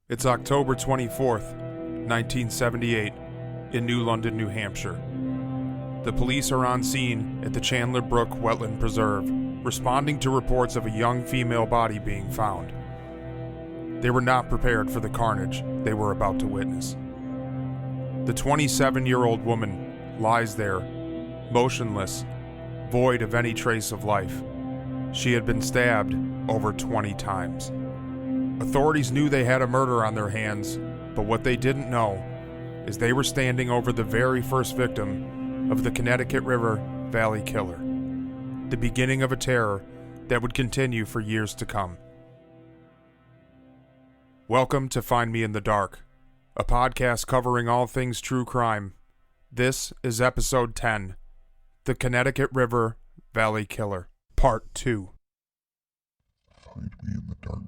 It's October 24th, 1978, in New London, New Hampshire. The police are on scene at the Chandler Brook Wetland Preserve, responding to reports of a young female body being found. They were not prepared for the carnage they were about to witness. The 27-year-old woman lies there, motionless, void of any trace of life. She had been stabbed over 20 times. Authorities knew they had a murder on their hands, but what they didn't know is they were standing over the very first victim of the Connecticut River Valley killer, the beginning of a terror that would continue for years to come. Welcome to Find Me in the Dark, a podcast covering all things true crime. This is episode 10, The Connecticut River Valley Killer, Part 2. Find me in the dark.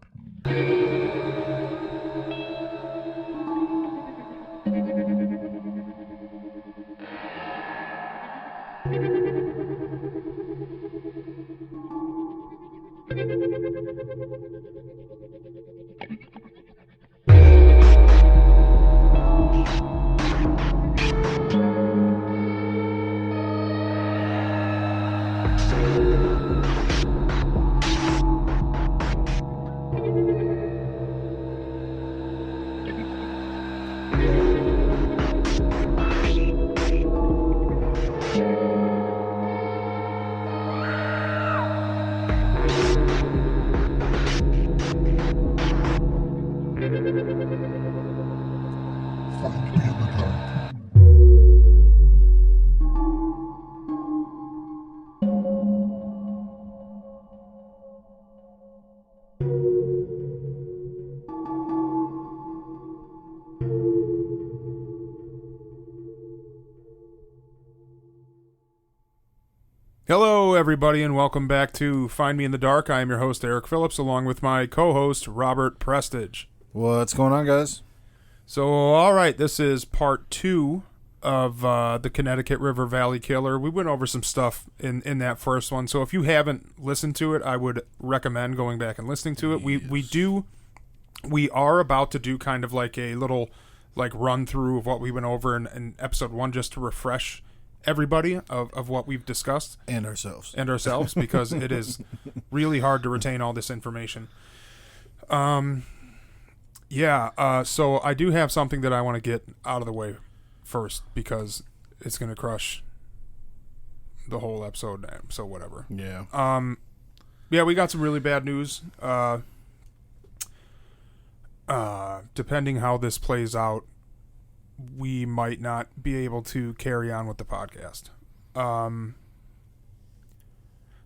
Hello, everybody, and welcome back to Find Me in the Dark. I am your host, Eric Phillips, along with my co-host, Robert Prestige. What's going on, guys? So, all right, this is part 2 of the Connecticut River Valley Killer. We went over some stuff in that first one, so if you haven't listened to it, I would recommend going back and listening to it. Yes. We are about to do kind of like a little run through of what we went over in episode 1, just to refresh everybody of what we've discussed. And ourselves, because it is really hard to retain all this information. So I do have something that I want to get out of the way first, because it's going to crush the whole episode, so whatever. Yeah. We got some really bad news. Depending how this plays out, we might not be able to carry on with the podcast.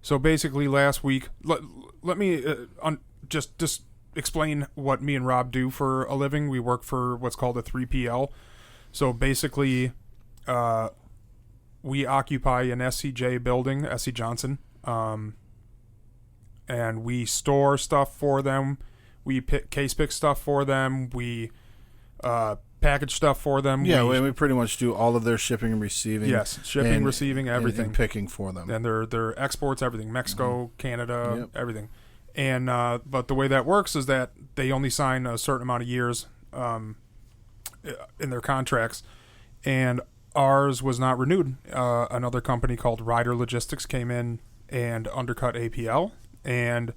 So basically last week, let me just explain what me and Rob do for a living. We work for what's called a 3PL. So basically, we occupy an SCJ building, SC Johnson, and we store stuff for them. We case pick stuff for them. We package stuff for them. Yeah, we pretty much do all of their shipping and receiving. Yes, shipping, receiving, everything. And picking for them. And their exports, everything. Mexico, Canada, Yep. everything. And but the way that works is that they only sign a certain amount of years in their contracts, and ours was not renewed. Another company called Ryder Logistics came in and undercut APL, and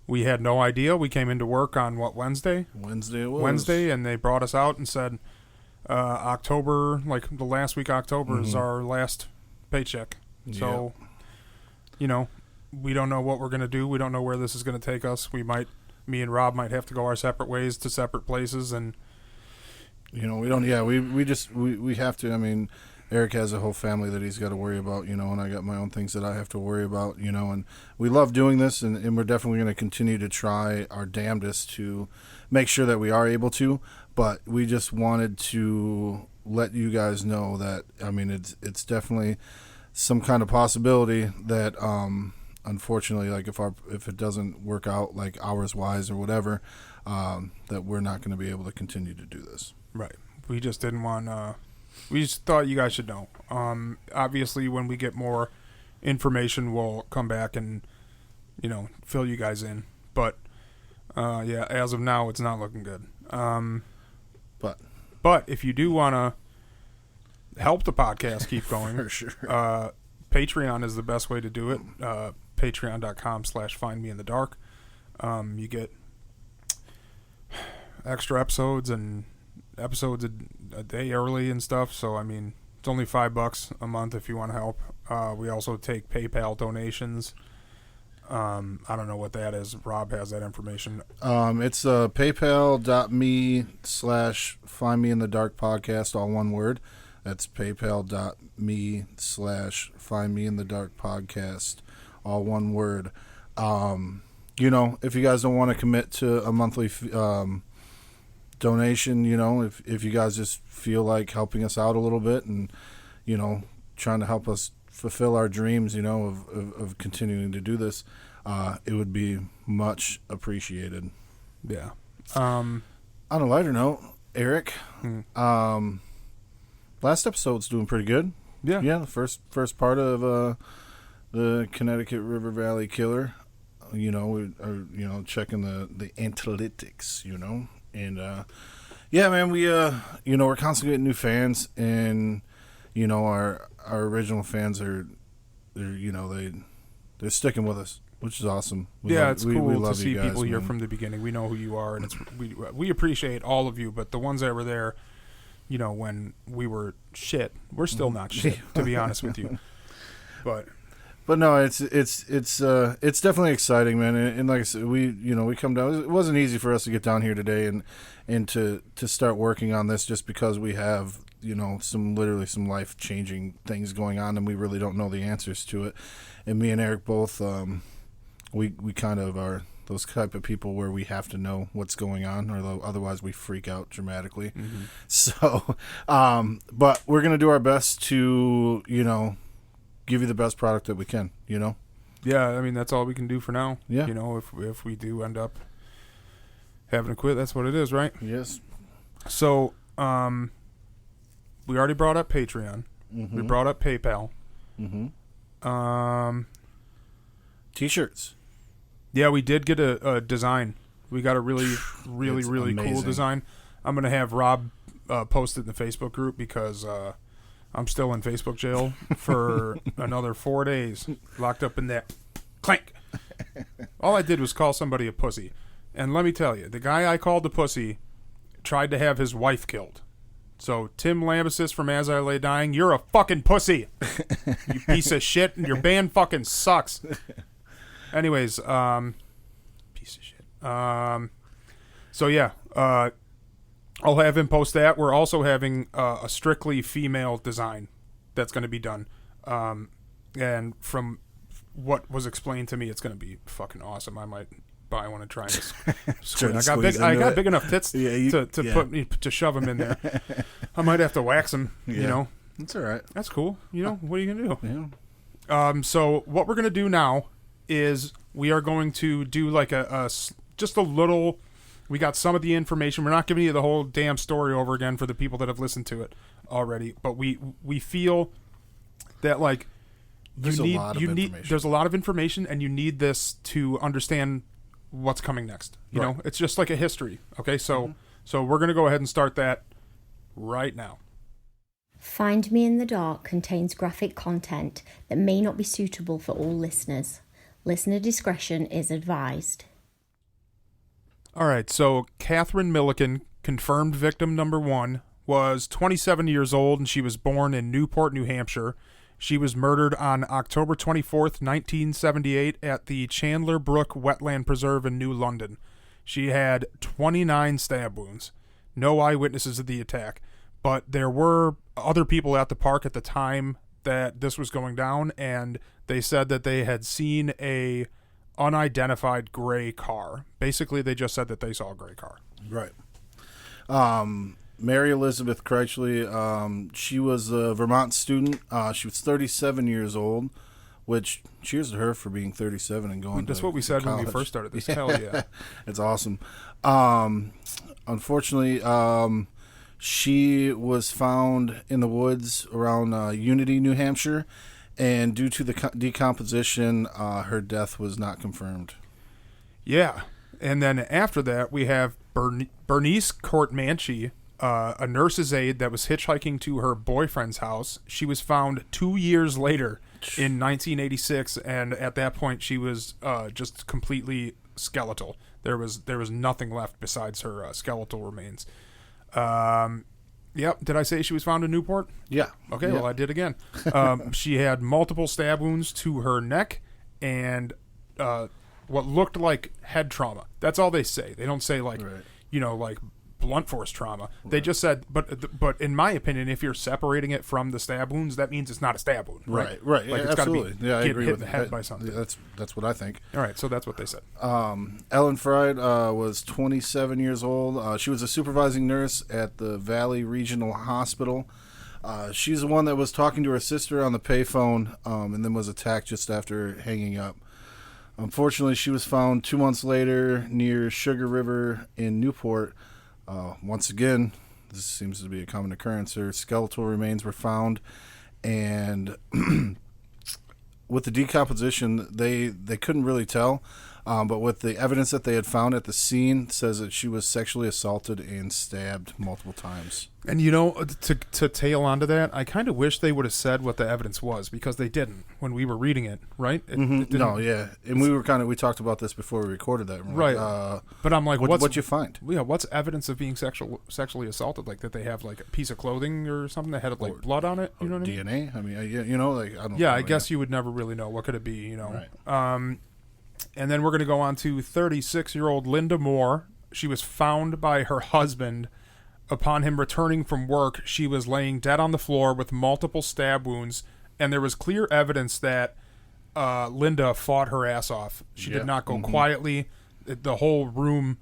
we had no idea. We came into work on Wednesday? Wednesday it was. Wednesday, and they brought us out and said October, the last week of October is our last paycheck. So, we don't know what we're going to do. We don't know where this is going to take us. Me and Rob might have to go our separate ways to separate places, and we have to. I mean, Eric has a whole family that he's got to worry about, and I got my own things that I have to worry about, and we love doing this, and we're definitely going to continue to try our damnedest to make sure that we are able to, but we just wanted to let you guys know that, I mean, it's definitely some kind of possibility that, unfortunately, if it doesn't work out, hours-wise or whatever, that we're not going to be able to continue to do this. Right. We just didn't want we just thought you guys should know. Obviously, when we get more information, we'll come back and, fill you guys in. But Yeah, as of now, it's not looking good. But if you do want to help the podcast keep going, for sure. Patreon is the best way to do it. Patreon.com/findmeinthedark. You get extra episodes and episodes a day early and stuff. So, I mean, it's only $5 a month if you want to help. We also take PayPal donations. I don't know what that is. Rob has that information. It's paypal.me/findmeinthedark all one word. That's paypal.me/findmeinthedark all one word. If you guys don't want to commit to a monthly donation, if you guys just feel like helping us out a little bit and, trying to help us fulfill our dreams, of continuing to do this, it would be much appreciated. Yeah. On a lighter note, Eric, last episode's doing pretty good. Yeah. Yeah, the first part of the Connecticut River Valley killer. We are, checking the analytics, and yeah, man, we're constantly getting new fans, and our original fans they're sticking with us, which is awesome. It's cool to see guys, people here man. from the beginning. We know who you are, and we appreciate all of you. But the ones that were there, when we were shit, we're still not shit, to be honest with you. But no, it's definitely exciting, man. And like I said, we come down. It wasn't easy for us to get down here today and to start working on this, just because we have some life changing things going on, and we really don't know the answers to it. And me and Eric both, we kind of are those type of people where we have to know what's going on, or otherwise we freak out dramatically. Mm-hmm. So, but we're gonna do our best to give you the best product that we can, Yeah, I mean, that's all we can do for now. Yeah. If we do end up having to quit, that's what it is, right? Yes. So, we already brought up Patreon. Mm-hmm. We brought up PayPal. Mm-hmm. T-shirts. Yeah, we did get a design. We got a really cool design. I'm going to have Rob post it in the Facebook group, because I'm still in Facebook jail for another 4 days, locked up in that clank. All I did was call somebody a pussy. And let me tell you, the guy I called a pussy tried to have his wife killed. So, Tim Lambesis from As I Lay Dying, you're a fucking pussy. You piece of shit, and your band fucking sucks. Anyways, piece of shit. So, yeah, I'll have him post that. We're also having a strictly female design that's going to be done. And from what was explained to me, it's going to be fucking awesome. I might buy one and try and squeeze. I got big enough tits to shove them in there. I might have to wax them, That's all right. That's cool. What are you going to do? Yeah. So what we're going to do now is we are going to do like just a little... We got some of the information. We're not giving you the whole damn story over again for the people that have listened to it already. But we feel that there's a lot of information, and you need this to understand what's coming next. You know, it's just like a history. Okay, so we're gonna go ahead and start that right now. Find Me in the Dark contains graphic content that may not be suitable for all listeners. Listener discretion is advised. All right, so Catherine Milliken, confirmed victim number 1, was 27 years old, and she was born in Newport, New Hampshire. She was murdered on October 24th, 1978 at the Chandler Brook Wetland Preserve in New London. She had 29 stab wounds. No eyewitnesses of the attack, but there were other people at the park at the time that this was going down, and they said that they had seen a unidentified gray car. Basically, they just said that they saw a gray car. Right. Mary Elizabeth Kreitchley, she was a Vermont student. She was 37 years old, which cheers to her for being 37 and going That's to what we said college. when we first started this. Hell yeah. It's awesome. Unfortunately, she was found in the woods around Unity, New Hampshire, and due to the decomposition, her death was not confirmed. Yeah. And then after that, we have Bernice Courtmanche, a nurse's aide that was hitchhiking to her boyfriend's house. She was found 2 years later in 1986, and at that point, she was just completely skeletal. There was nothing left besides her skeletal remains. Yep. Did I say she was found in Newport? Yeah. Okay, yeah. well, I did again. She had multiple stab wounds to her neck and what looked like head trauma. That's all they say. They don't say, like, Right. like blunt force trauma. They just said, but in my opinion, if you're separating it from the stab wounds, that means it's not a stab wound. Right. Right. Like, Yeah, it's absolutely. Gotta be Yeah, I agree hit with in the head that. by something. That's what I think. All right, so that's what they said. Ellen Fried was 27 years old. She was a supervising nurse at the Valley Regional Hospital. She's the one that was talking to her sister on the payphone and then was attacked just after hanging up. Unfortunately, she was found 2 months later near Sugar River in Newport. Once again, this seems to be a common occurrence. Her skeletal remains were found, and with the decomposition, they couldn't really tell. But with the evidence that they had found at the scene, says that she was sexually assaulted and stabbed multiple times. And to tail onto that, I kind of wish they would have said what the evidence was, because they didn't when we were reading it, right? It No, yeah, and we talked about this before we recorded that, right? But I'm like, what'd you find? Yeah, what's evidence of being sexually assaulted? Like that they have like a piece of clothing or something that had like blood on it. You know what I mean? DNA. I mean, I don't. Yeah, know, I guess you would never really know. What could it be? Right. And then we're going to go on to 36-year-old Linda Moore. She was found by her husband. Upon him returning from work, she was laying dead on the floor with multiple stab wounds, and there was clear evidence that Linda fought her ass off. She did not go quietly. The whole room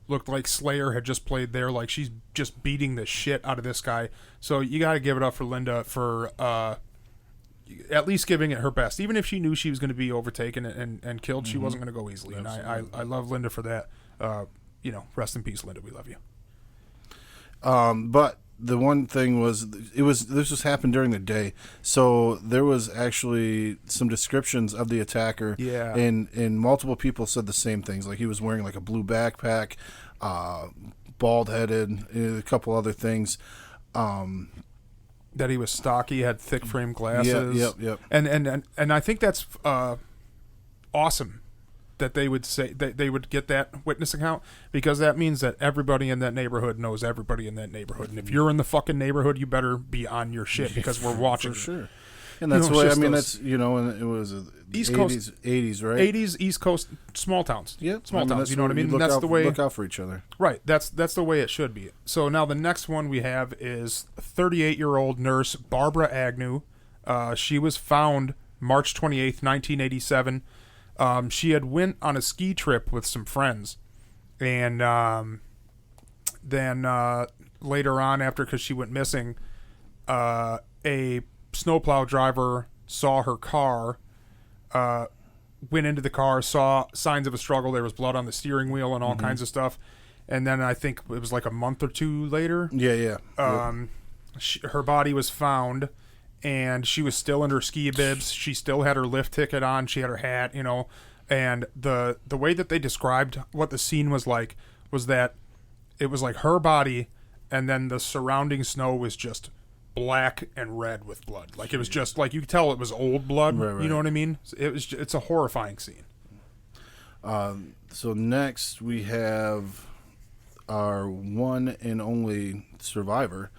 looked like Slayer had just played there. Like, she's just beating the shit out of this guy. So you got to give it up for Linda for at least giving it her best. Even if she knew she was going to be overtaken and killed, she wasn't going to go easily. Absolutely. And I love Linda for that. Rest in peace, Linda. We love you. But the one thing was, this was happened during the day, so there was actually some descriptions of the attacker. Yeah. And multiple people said the same things. Like, he was wearing like a blue backpack, bald headed, a couple other things. That he was stocky, had thick frame glasses. Yep. And I think that's awesome that they would say that they would get that witness account, because that means that everybody in that neighborhood knows everybody in that neighborhood. And if you're in the fucking neighborhood, you better be on your shit, because we're watching. For sure. And that's why, I mean, that's, and it was East 80s, Coast, 80s, right? 80s, East Coast, small towns. Yeah. Small towns, you know what I mean? And that's the way. Look out for each other. Right. That's the way it should be. So now the next one we have is 38-year-old nurse Barbara Agnew. She was found March 28th, 1987. She had went on a ski trip with some friends. And then later on, because she went missing, a snowplow driver saw her car, went into the car, saw signs of a struggle. There was blood on the steering wheel and all kinds of stuff. And then I think it was like a month or two later. Yeah. Her body was found, and she was still in her ski bibs. She still had her lift ticket on. She had her hat, and the way that they described what the scene was like was that it was like her body, and then the surrounding snow was just black and red with blood. Like, it was just like, you could tell it was old blood. Right. You know what I mean? It's a horrifying scene. So next we have our one and only survivor,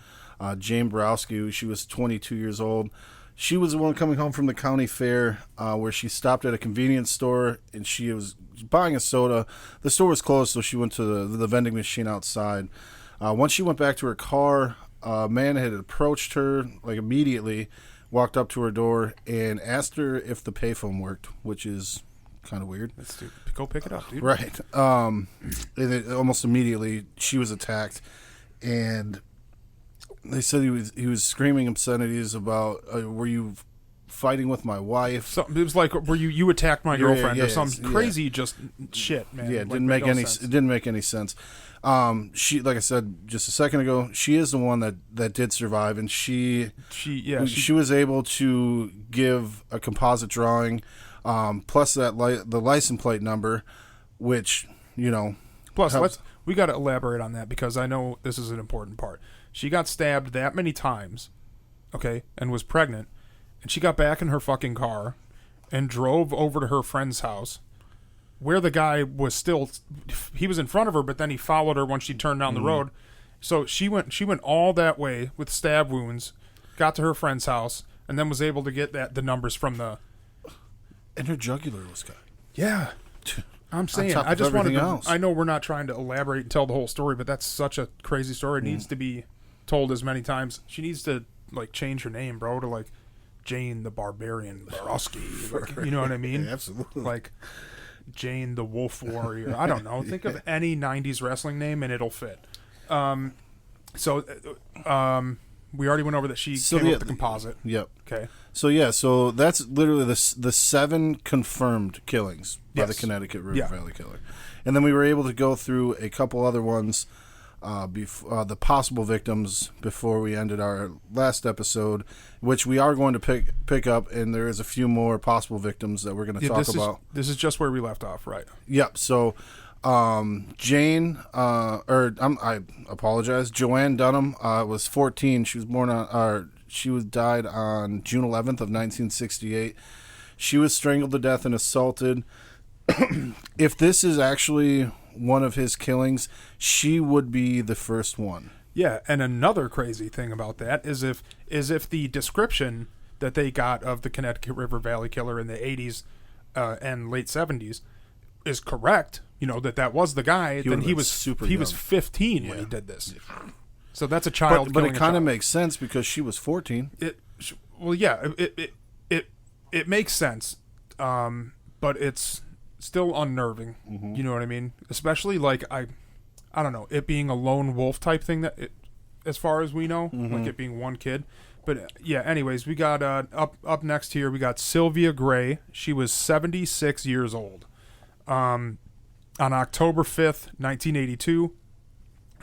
Jane Browski. She was 22 years old. She was the one coming home from the county fair, where she stopped at a convenience store, and she was buying a soda. The store was closed, so she went to the vending machine outside. Once she went back to her car, a man had approached her like immediately, walked up to her door, and asked her if the payphone worked, which is kind of weird. That's stupid. Go pick it up, dude. Right. And it, almost immediately she was attacked, and they said he was screaming obscenities about, were you fighting with my wife? It was like, were you attacked my girlfriend or some crazy just shit, man. Yeah, it didn't make any sense. It didn't make any sense. She, like I said just a second ago, she is the one that did survive, and she was able to give a composite drawing, plus the license plate number, which Plus, we got to elaborate on that because I know this is an important part. She got stabbed that many times, okay, and was pregnant, and she got back in her fucking car and drove over to her friend's house where the guy was still, he was in front of her, but then he followed her once she turned down the road. So she went all that way with stab wounds, got to her friend's house, and then was able to get the numbers from the... And her jugular was cut. Yeah. I'm saying, I just wanted to... I know we're not trying to elaborate and tell the whole story, but that's such a crazy story. It needs to be told as many times. She needs to, like, change her name, bro, to, like, Jane the Barbarian Browski. Like, you know what I mean? Yeah, absolutely. Like, Jane the Wolf Warrior. I don't know. Think of any 90s wrestling name, and it'll fit. We already went over that she came up with the composite. Yep. Okay. So that's literally the 7 confirmed killings by the Connecticut River Valley Killer. And then we were able to go through a couple other ones, the possible victims before we ended our last episode, which we are going to pick up, and there is a few more possible victims that we're going to talk about. This is just where we left off, right? Yep. So Jane, I apologize. Joanne Dunham was 14. She was born died on June 11th of 1968. She was strangled to death and assaulted. If this is actually one of his killings, she would be the first one. Yeah, and another crazy thing about that is if the description that they got of the Connecticut River Valley Killer in the 80s and late 70s is correct, that was the guy, then he was 15 when he did this. Yeah. So that's a child. But it kind of makes sense because she was 14. It makes sense, but it's still unnerving. Mm-hmm. You know what I mean? Especially like I don't know, it being a lone wolf type thing as far as we know, like it being one kid. But yeah, anyways, we got up next here. We got Sylvia Gray. She was 76 years old. On October 5th, 1982,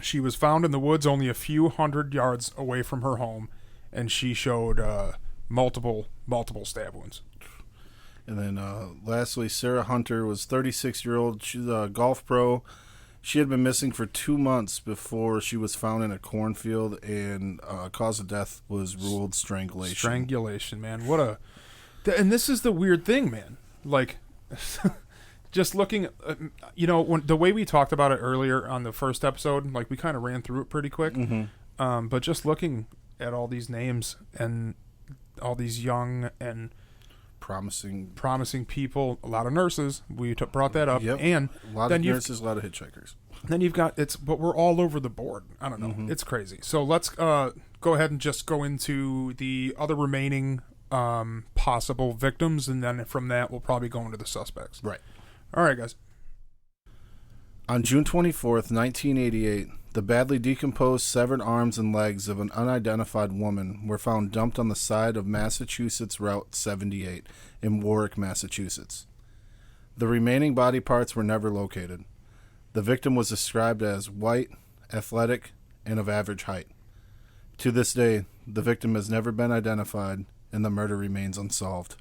she was found in the woods only a few hundred yards away from her home, and she showed multiple stab wounds. And then lastly, Sarah Hunter was 36-year-old. She's a golf pro. She had been missing for 2 months before she was found in a cornfield, and cause of death was ruled strangulation. Strangulation, man. And this is the weird thing, man. Like... Just looking, when the way we talked about it earlier on the first episode, like we kind of ran through it pretty quick. Mm-hmm. But just looking at all these names and all these young and promising people, a lot of nurses. We brought that up, and a lot of nurses, a lot of hitchhikers. Then you've got but we're all over the board. I don't know, It's crazy. So let's go ahead and just go into the other remaining possible victims, and then from that we'll probably go into the suspects. Right. All right, guys. On June 24th, 1988, the badly decomposed severed arms and legs of an unidentified woman were found dumped on the side of Massachusetts Route 78 in Warwick, Massachusetts. The remaining body parts were never located. The victim was described as white, athletic, and of average height. To this day, the victim has never been identified, and the murder remains unsolved.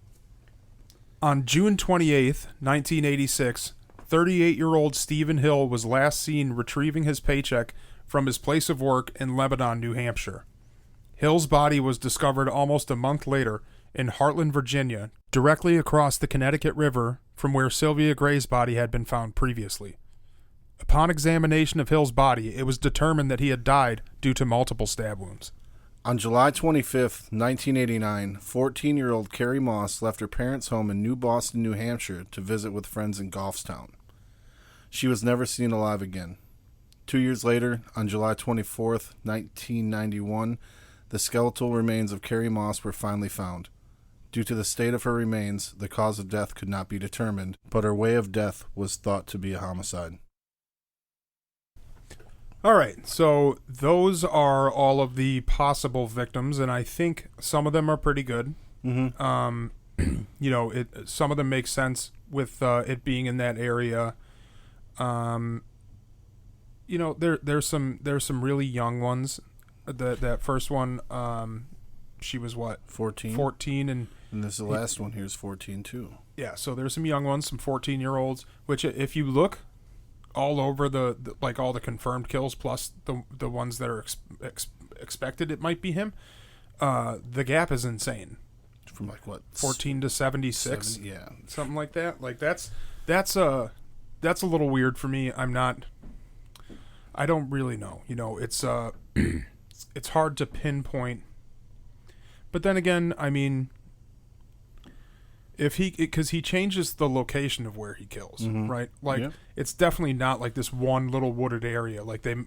On June 28th, 1986, 38-year-old Stephen Hill was last seen retrieving his paycheck from his place of work in Lebanon, New Hampshire. Hill's body was discovered almost a month later in Hartland, Virginia, directly across the Connecticut River from where Sylvia Gray's body had been found previously. Upon examination of Hill's body, it was determined that he had died due to multiple stab wounds. On July 25th, 1989, 14-year-old Carrie Moss left her parents' home in New Boston, New Hampshire to visit with friends in Goffstown. She was never seen alive again. 2 years later, on July 24th, 1991, the skeletal remains of Carrie Moss were finally found. Due to the state of her remains, the cause of death could not be determined, but her way of death was thought to be a homicide. All right, so those are all of the possible victims, and I think some of them are pretty good. Mm-hmm. Some of them make sense with it being in that area. There's some really young ones. That first one, she was what? 14. 14, and this the last one here's 14 too. Yeah, so there's some young ones, some 14-year-olds, which if you look all over the like all the confirmed kills plus the ones that are expected it might be him, the gap is insane. From like what, 14 to 76, 70, yeah, something like that. Like that's a little weird for me. I don't really know. You know, it's it's hard to pinpoint. But then again, I mean, because he changes the location of where he kills, right? Like it's definitely not like this one little wooded area. Like a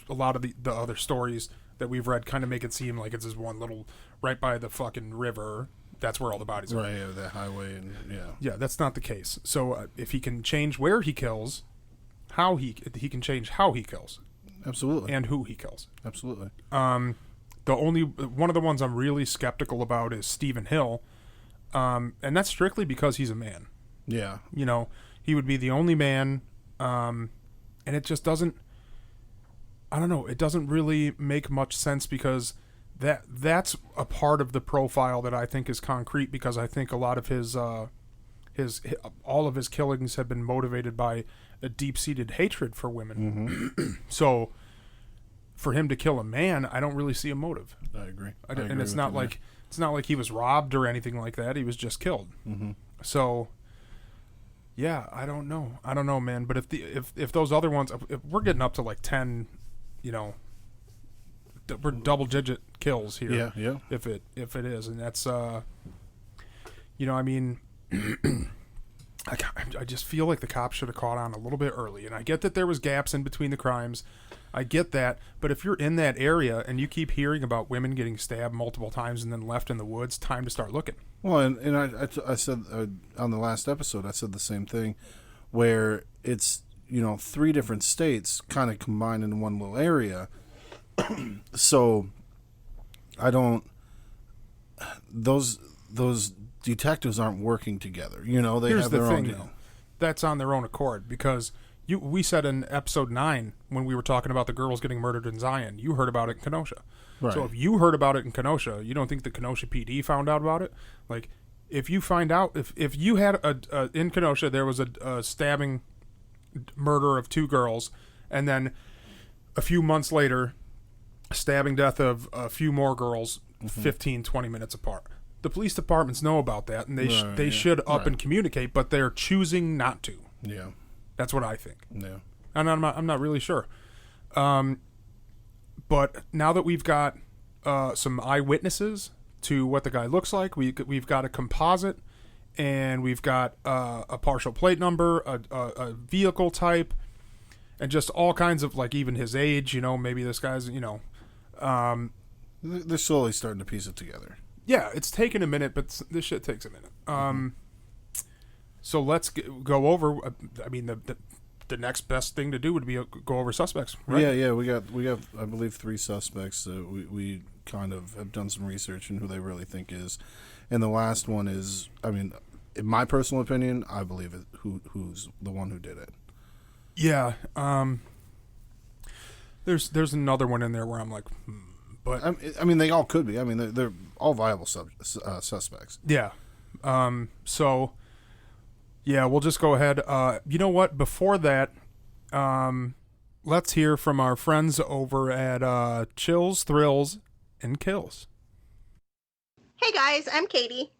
lot of the other stories that we've read kind of make it seem like it's this one little right by the fucking river. That's where all the bodies are. Right, yeah, that highway, and yeah, that's not the case. So if he can change where he kills, how he can change how he kills, absolutely, and who he kills, absolutely. The only one of the ones I'm really skeptical about is Stephen Hill, and that's strictly because he's a man. Yeah, you know, he would be the only man, and it just doesn't. I don't know. It doesn't really make much sense because that's a part of the profile that I think is concrete, because I think a lot of his all of his killings have been motivated by a deep-seated hatred for women. So for him to kill a man, I don't really see a motive. I agree. And it's not like he was robbed or anything like that. He was just killed. So yeah, I don't know, man. But if those other ones, if we're getting up to like 10, you know, we're double-digit kills here. Yeah, yeah. If it is, and that's you know, I mean, I just feel like the cops should have caught on a little bit early. And I get that there was gaps in between the crimes. I get that. But if you're in that area and you keep hearing about women getting stabbed multiple times and then left in the woods, time to start looking. Well, and I said on the last episode, I said the same thing, where it's, you know, 3 different states kind of combined in one little area. So I don't, those detectives aren't working together. You know, they have their own deal. That's on their own accord, because we said in episode 9 when we were talking about the girls getting murdered in Zion, you heard about it in Kenosha. Right. So if you heard about it in Kenosha, you don't think the Kenosha PD found out about it? Like, if you find out, if you had in Kenosha there was a stabbing murder of 2 girls, and then a few months later, stabbing death of a few more girls, 15, 20 minutes apart. The police departments know about that, and they should up and communicate, but they're choosing not to. Yeah. That's what I think. Yeah. And I'm not really sure. But now that we've got some eyewitnesses to what the guy looks like, we've got a composite, and we've got a partial plate number, a vehicle type, and just all kinds of, like, even his age, you know, maybe this guy's, you know. They're slowly starting to piece it together. Yeah, it's taken a minute, but this shit takes a minute. So let's go over. I mean, the next best thing to do would be go over suspects, right? Yeah. We got I believe 3 suspects that we kind of have done some research in who they really think is, and the last one is, I mean, in my personal opinion, I believe it. Who's the one who did it? Yeah. There's another one in there where I'm like, but I mean, they all could be. I mean, they're all viable suspects. Yeah. So, yeah, we'll just go ahead. You know what? Before that, let's hear from our friends over at Chills, Thrills, and Kills. Hey guys, I'm Katie.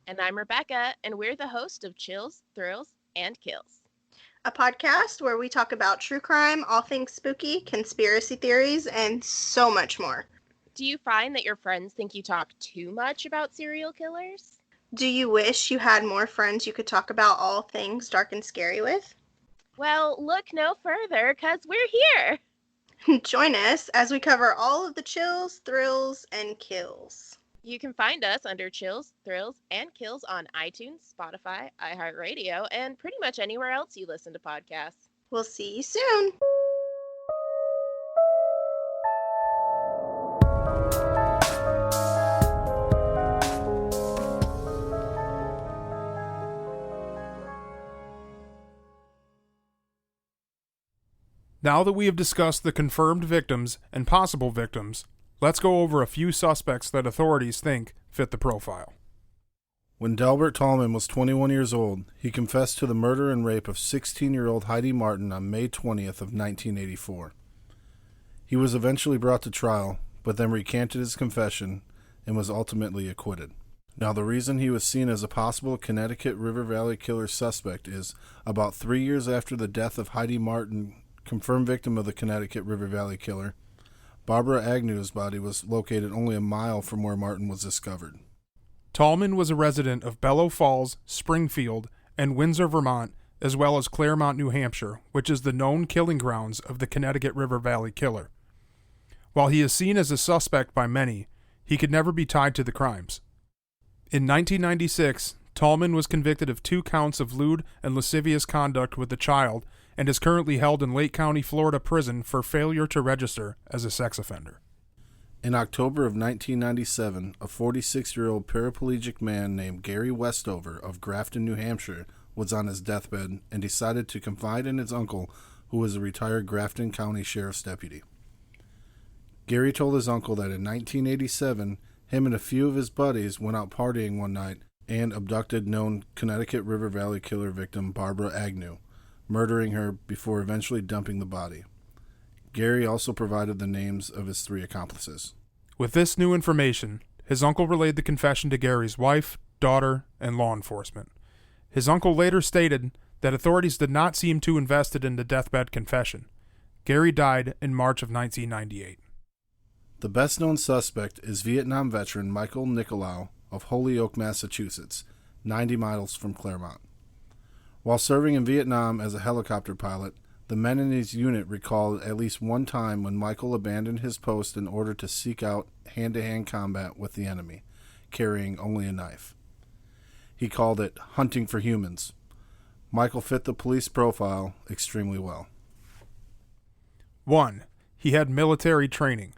And I'm Rebecca, and we're the host of Chills, Thrills, and Kills, A podcast where we talk about true crime, all things spooky, conspiracy theories, and so much more. Do you find that your friends think you talk too much about serial killers? Do you wish you had more friends you could talk about all things dark and scary with? Well, look no further, because we're here. Join us as we cover all of the chills, thrills, and kills. You can find us under Chills, Thrills, and Kills on iTunes, Spotify, iHeartRadio, and pretty much anywhere else you listen to podcasts. We'll see you soon. Now that we have discussed the confirmed victims and possible victims, let's go over a few suspects that authorities think fit the profile. When Delbert Tallman was 21 years old, he confessed to the murder and rape of 16-year-old Heidi Martin on May 20th of 1984. He was eventually brought to trial, but then recanted his confession and was ultimately acquitted. Now, the reason he was seen as a possible Connecticut River Valley killer suspect is about 3 years after the death of Heidi Martin, confirmed victim of the Connecticut River Valley killer, Barbara Agnew's body was located only a mile from where Martin was discovered. Tallman was a resident of Bellow Falls, Springfield, and Windsor, Vermont, as well as Claremont, New Hampshire, which is the known killing grounds of the Connecticut River Valley killer. While he is seen as a suspect by many, he could never be tied to the crimes. In 1996, Tallman was convicted of 2 counts of lewd and lascivious conduct with a child and is currently held in Lake County, Florida prison for failure to register as a sex offender. In October of 1997, a 46-year-old paraplegic man named Gary Westover of Grafton, New Hampshire, was on his deathbed and decided to confide in his uncle, who was a retired Grafton County Sheriff's deputy. Gary told his uncle that in 1987, him and a few of his buddies went out partying one night and abducted known Connecticut River Valley killer victim Barbara Agnew, murdering her before eventually dumping the body. Gary also provided the names of his 3 accomplices. With this new information, his uncle relayed the confession to Gary's wife, daughter, and law enforcement. His uncle later stated that authorities did not seem too invested in the deathbed confession. Gary died in March of 1998. The best-known suspect is Vietnam veteran Michael Nicolau of Holyoke, Massachusetts, 90 miles from Claremont. While serving in Vietnam as a helicopter pilot, the men in his unit recalled at least one time when Michael abandoned his post in order to seek out hand-to-hand combat with the enemy, carrying only a knife. He called it hunting for humans. Michael fit the police profile extremely well. 1. He had military training.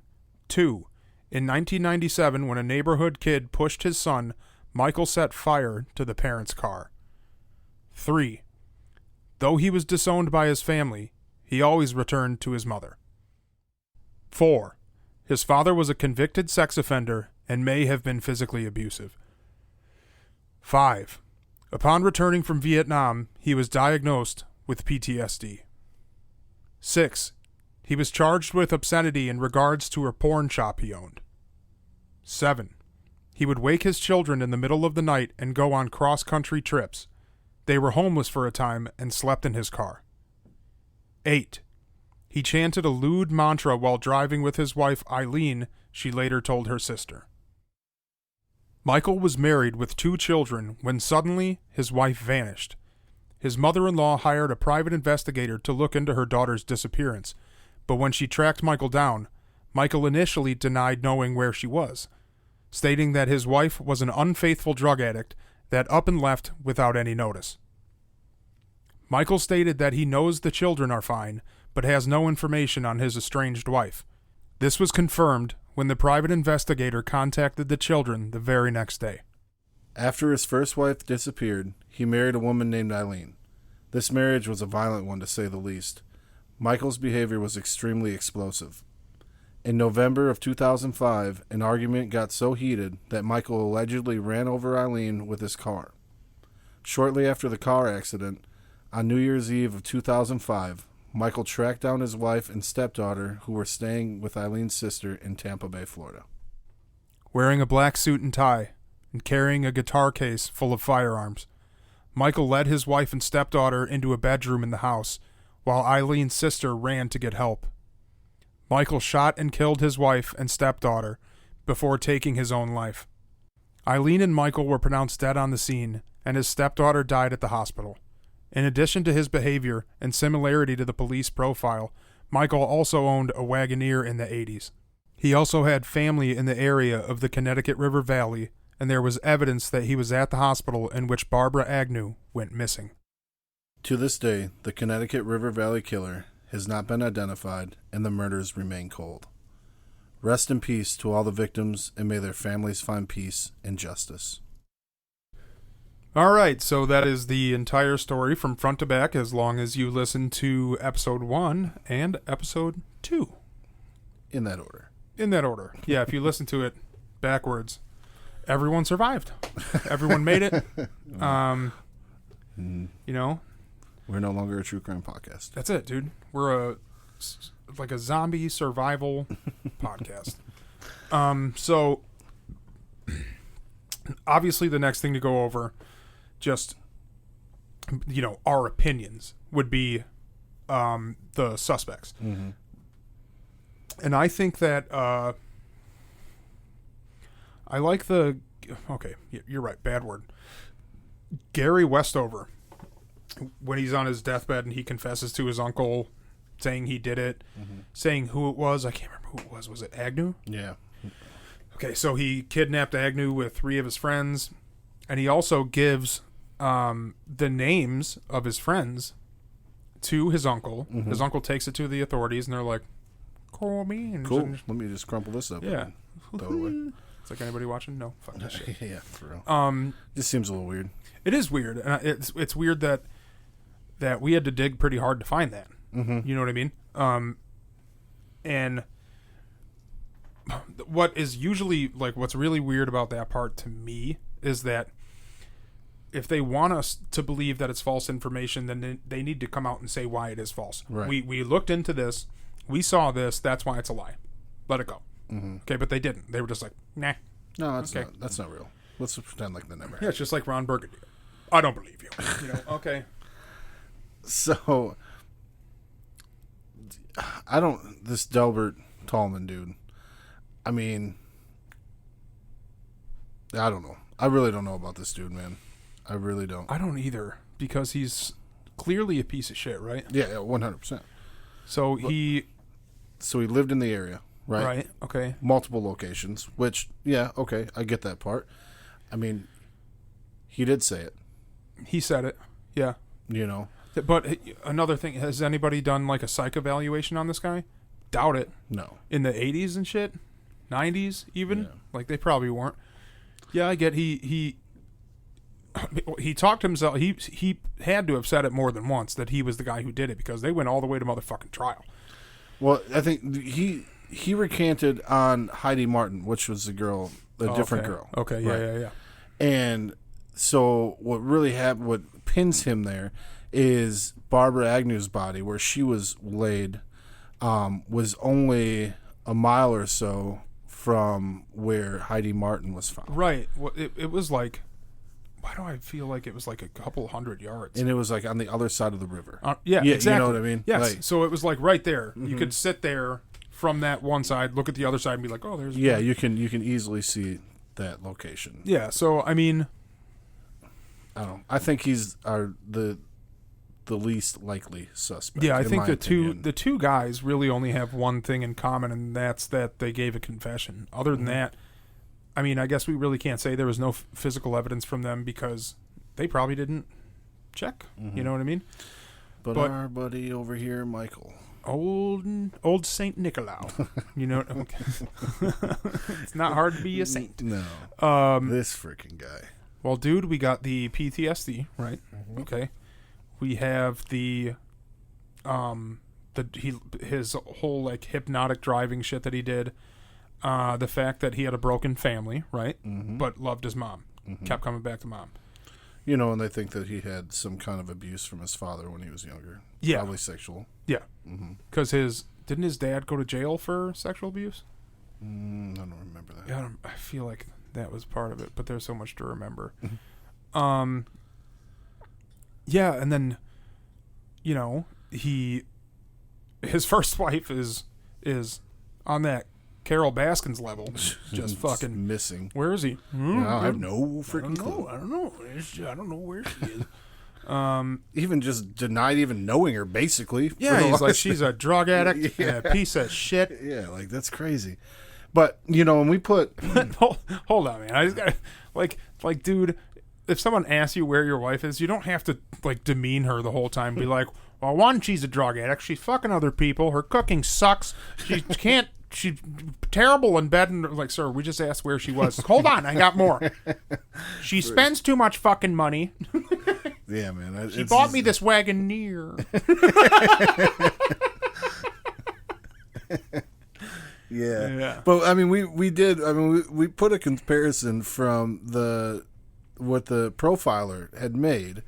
2. In 1997, when a neighborhood kid pushed his son, Michael set fire to the parents' car. 3. Though he was disowned by his family, he always returned to his mother. 4. His father was a convicted sex offender and may have been physically abusive. 5. Upon returning from Vietnam, he was diagnosed with PTSD. 6. He was charged with obscenity in regards to a porn shop he owned. 7. He would wake his children in the middle of the night and go on cross-country trips. They were homeless for a time and slept in his car. 8. He chanted a lewd mantra while driving with his wife Eileen, she later told her sister. Michael was married with 2 children when suddenly his wife vanished. His mother-in-law hired a private investigator to look into her daughter's disappearance, but when she tracked Michael down, Michael initially denied knowing where she was, stating that his wife was an unfaithful drug addict that up and left without any notice. Michael stated that he knows the children are fine, but has no information on his estranged wife. This was confirmed when the private investigator contacted the children the very next day. After his first wife disappeared, he married a woman named Eileen. This marriage was a violent one, to say the least. Michael's behavior was extremely explosive. In November of 2005, an argument got so heated that Michael allegedly ran over Eileen with his car. Shortly after the car accident, on New Year's Eve of 2005, Michael tracked down his wife and stepdaughter who were staying with Eileen's sister in Tampa Bay, Florida. Wearing a black suit and tie and carrying a guitar case full of firearms, Michael led his wife and stepdaughter into a bedroom in the house, while Eileen's sister ran to get help. Michael shot and killed his wife and stepdaughter before taking his own life. Eileen and Michael were pronounced dead on the scene, and his stepdaughter died at the hospital. In addition to his behavior and similarity to the police profile, Michael also owned a Wagoneer in the 80s. He also had family in the area of the Connecticut River Valley, and there was evidence that he was at the hospital in which Barbara Agnew went missing. To this day, the Connecticut River Valley killer has not been identified, and the murders remain cold. Rest in peace to all the victims, and may their families find peace and justice. All right, so that is the entire story from front to back, as long as you listen to episode 1 and episode 2. In that order. In that order. Yeah, if you listen to it backwards. everyone survived. Everyone made it. You know, we're no longer a true crime podcast. that's it, dude. We're like a zombie survival podcast. So obviously the next thing to go over, just, you know, our opinions would be the suspects. Mm-hmm. And I think that I like okay, you're right, bad word. Gary Westover, when he's on his deathbed and he confesses to his uncle, saying he did it, saying who it was. I can't remember who it was. Was it Agnew? Yeah. Okay, so he kidnapped Agnew with 3 of his friends, and he also gives the names of his friends to his uncle. Mm-hmm. His uncle takes it to the authorities, and they're like, "Cool beans." Cool. And, Let me just crumple this up. yeah. And throw it away. It's like, anybody watching? No, fuck that shit. Yeah, for real. Just seems a little weird. It is weird, and it's weird that we had to dig pretty hard to find that. Mm-hmm. You know what I mean? And what is usually, like, what's really weird about that part to me is that if they want us to believe that it's false information, then they need to come out and say why it is false. Right. We looked into this, we saw this, that's why it's a lie. Let it go. Mm-hmm. Okay, but they didn't. They were just like, nah. No, that's Okay. not. That's not real. Let's pretend like that never Yeah, happened. it's just like Ron Burgundy. I don't believe you. You know? Okay. So, I don't. This Delbert Tallman dude. I mean, I don't know. I really don't know about this dude, man. I really don't. I don't either, because he's clearly a piece of shit, right? Yeah, 100%. So he lived in the area, right? Right. Okay. Multiple locations, which, yeah, okay, I get that part. I mean, he did say it, He said it. Yeah. you know. But another thing, has anybody done like a psych evaluation on this guy? Doubt it. No. In the 80s and shit? 90s even? Yeah. Like, they probably weren't. Yeah, I get he talked himself. He had to have said it more than once that he was the guy who did it, because they went all the way to motherfucking trial. Well, I think he recanted on Heidi Martin, which was a girl, a different girl. Okay, yeah, yeah. And so what really happened, what pins him there, is Barbara Agnew's body, where she was laid, was only a mile or so from where Heidi Martin was found. Right. Well, it was like, why do I feel like it was like a couple 100 yards? And it was like on the other side of the river. Yeah, exactly. You know what I mean? Yes. Like, So it was like right there. Mm-hmm. You could sit there from that one side, look at the other side, and be like, "Oh, there's." Yeah, you can easily see that location. Yeah. So I mean, I don't know. I think he's the least likely suspect. yeah, I in think my the opinion. two guys really only have one thing in common, and that's that they gave a confession. Other than that, I mean, I guess we really can't say there was no physical evidence from them, because they probably didn't check. You know what I mean? But our buddy over here, Michael. Old Saint Nicolau. You know, okay. It's not hard to be a saint. No. This freaking guy. Well, dude, we got the PTSD, right? Okay. We have his whole like hypnotic driving shit that he did. The fact that he had a broken family, right? But loved his mom. Kept coming back to mom. You know, and they think that he had some kind of abuse from his father when he was younger. Yeah. Probably sexual. Yeah. Because didn't his dad go to jail for sexual abuse? I don't remember that. Yeah, I feel like that was part of it, but there's so much to remember. Yeah, and then, you know, his first wife is on that Carol Baskins level, just fucking missing. Where is he? I have no freaking clue. I don't know. I don't know where she is. Even just denied even knowing her, basically. Yeah, he's like, she's a drug addict and a piece of shit. Yeah, like, that's crazy. But, you know, when we put... Hold on, man. I just got like, dude, if someone asks you where your wife is, you don't have to, like, demean her the whole time. Be like, well, one, she's a drug addict. She's fucking other people. Her cooking sucks. She's terrible in bed. And, like, sir, we just asked where she was. Hold on, I got more. She spends too much fucking money. Yeah, man. She bought me this Wagoneer. Yeah. But I mean, we did. I mean, we put a comparison from what the profiler had made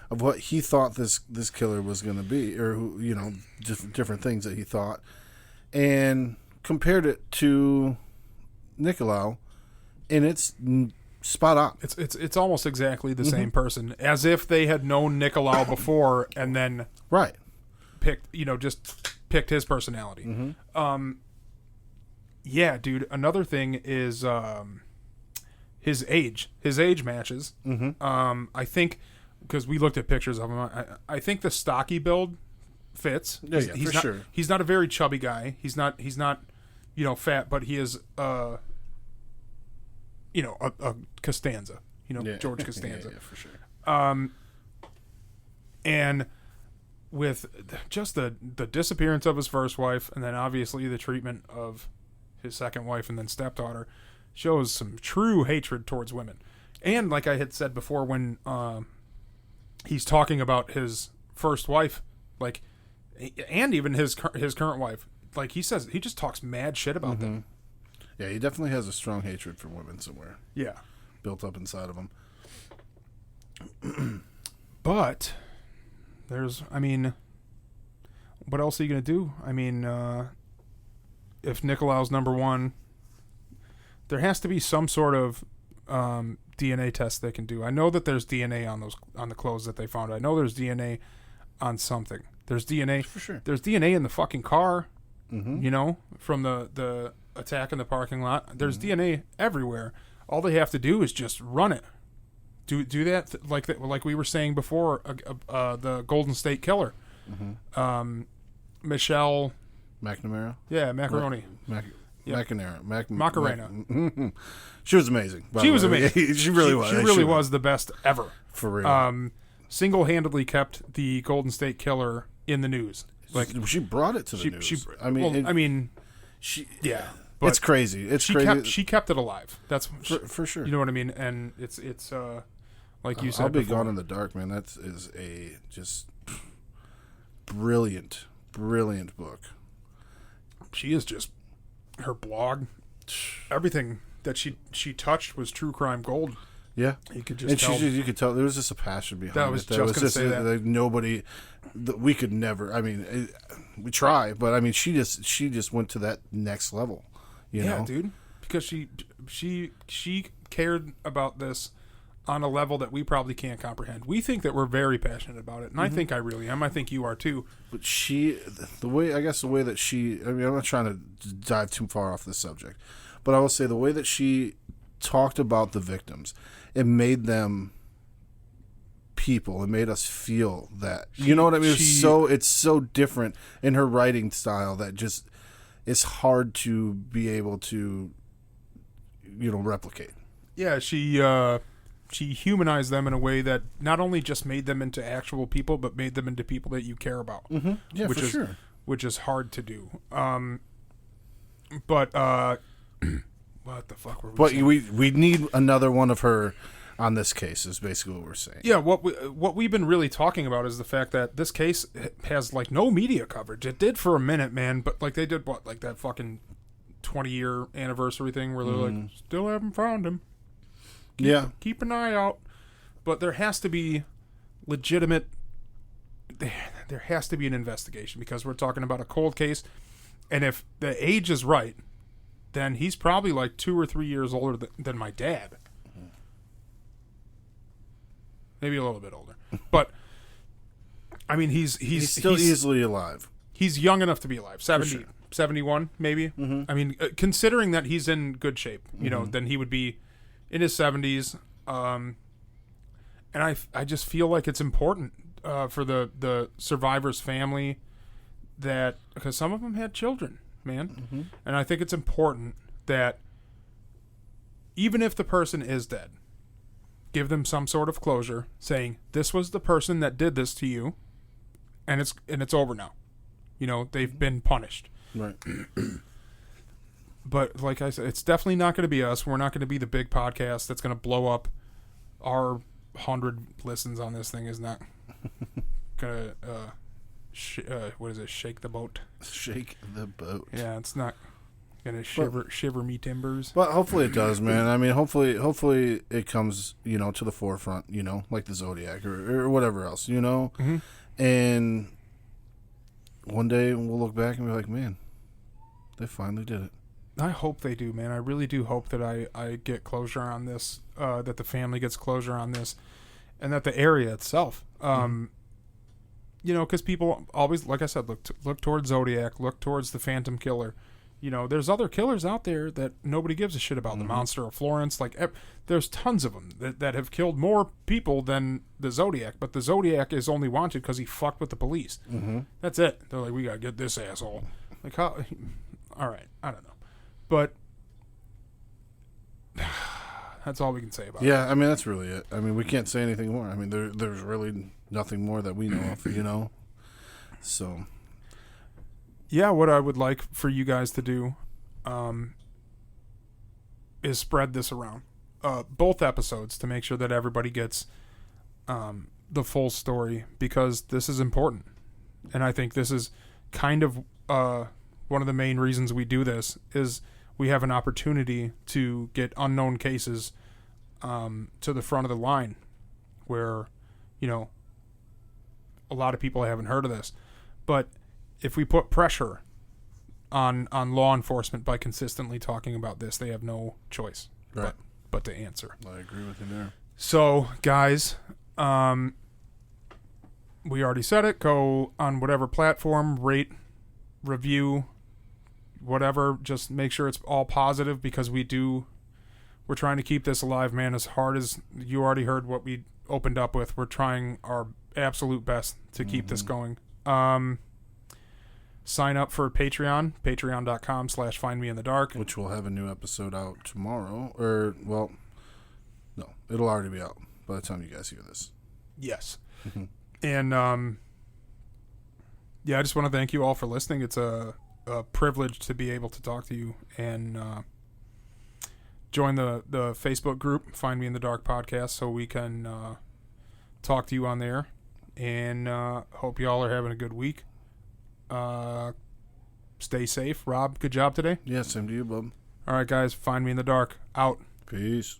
of what he thought this killer was going to be, or just different things that he thought, and compared it to Nicolau, and it's spot on. It's almost exactly the same person, as if they had known Nicolau before and then picked his personality. Yeah, dude. Another thing is his age. His age matches. I think because we looked at pictures of him, I think the stocky build fits. He's not, sure. He's not a very chubby guy. He's not fat, but he is a Costanza. George Costanza. Yeah, for sure. And with just the disappearance of his first wife, and then obviously the treatment of his second wife and then stepdaughter, shows some true hatred towards women. And like I had said before, when he's talking about his first wife, like, and even his current wife, like he says, he just talks mad shit about them. Yeah, he definitely has a strong hatred for women somewhere. Yeah, built up inside of him. But what else are you gonna do? I mean, if Nicolau's number one, there has to be some sort of DNA test they can do. I know that there's DNA on the clothes that they found. I know there's DNA on something. There's DNA for sure. There's DNA in the fucking car. From the attack in the parking lot. There's DNA everywhere. All they have to do is just run it. Do that like we were saying before. The Golden State Killer, Michelle McNamara. Yeah, Macaroni. Macarena. She was amazing. She was amazing. She really was. She really was the best ever. For real. Single-handedly kept the Golden State Killer in the news. Like she brought it to the news. But it's crazy. It's crazy. She kept it alive. That's for sure. You know what I mean? And it's like you said. I'll be before. gone in the dark, man. That is a just brilliant book. She is just her blog. Everything that she touched was true crime gold. Yeah, you could just tell. You could tell there was just a passion behind it. That was just going to say that. Like nobody, we could never. I mean, we try, but I mean, she just went to that next level. You know, dude, because she cared about this on a level that we probably can't comprehend. We think that we're very passionate about it, and I think I really am. I think you are too. But the way that she. I mean, I'm not trying to dive too far off this subject, but I will say the way that she talked about the victims, it made them people. It made us feel that. You know what I mean? It's so different in her writing style that just it's hard to be able to, replicate. Yeah, she humanized them in a way that not only just made them into actual people, but made them into people that you care about. Yeah, for sure. Which is hard to do. But what the fuck were we saying? we need another one of her on this case is basically what we're saying. Yeah, what we've been really talking about is the fact that this case has like no media coverage. It did for a minute, man, but like they did like that fucking 20-year anniversary thing where they're like, still haven't found him. Keep an eye out. But there has to be legitimate. There has to be an investigation because we're talking about a cold case, and if the age is right, then he's probably like 2 or 3 years older than my dad. Maybe a little bit older, but I mean, he's still easily alive. He's young enough to be alive. 70, sure. 71 maybe. I mean, considering that he's in good shape, then he would be in his 70s. And I just feel like it's important for the survivor's family because some of them had children, man. And I think it's important that even if the person is dead, give them some sort of closure saying this was the person that did this to you and it's over now. They've been punished. Right. But like I said, it's definitely not going to be us. We're not going to be the big podcast that's going to blow up. Our 100 listens on this thing is not going to shake the boat. Shake the boat. Yeah, it's not Gonna shiver me timbers. But hopefully it does, man. I mean, hopefully it comes, to the forefront, like the Zodiac or whatever else, Mm-hmm. And one day we'll look back and be like, man, they finally did it. I hope they do, man. I really do hope that I get closure on this, that the family gets closure on this, and that the area itself, because people always, like I said, look towards Zodiac, look towards the Phantom Killer. There's other killers out there that nobody gives a shit about. Mm-hmm. The Monster of Florence, there's tons of them that have killed more people than the Zodiac, but the Zodiac is only wanted because he fucked with the police. Mm-hmm. That's it. They're like, we gotta get this asshole. Like, how? All right, I don't know, but that's all we can say about it. Yeah, I mean, that's really it. I mean, we can't say anything more. I mean, there's really nothing more that we know of, So, yeah, what I would like for you guys to do is spread this around. Both episodes, to make sure that everybody gets the full story, because this is important. And I think this is kind of one of the main reasons we do this, is we have an opportunity to get unknown cases to the front of the line where, a lot of people haven't heard of this. But if we put pressure on law enforcement by consistently talking about this, they have no choice but to answer. I agree with you there. So, guys, we already said it. Go on whatever platform, rate, review, whatever. Just make sure it's all positive, because we're trying to keep this alive, man, as hard as you already heard what we opened up with. We're trying our absolute best to keep this going. Sign up for Patreon, patreon.com/findmeinthedark. Which will have a new episode out tomorrow. Or, well, no, it'll already be out by the time you guys hear this. Yes. And, I just want to thank you all for listening. It's a privilege to be able to talk to you, and join the Facebook group, Find Me in the Dark Podcast, so we can talk to you on there. And hope you all are having a good week. Stay safe. Rob, good job today. Yeah, same to you, bub. All right, guys, Find Me in the Dark. Out. Peace.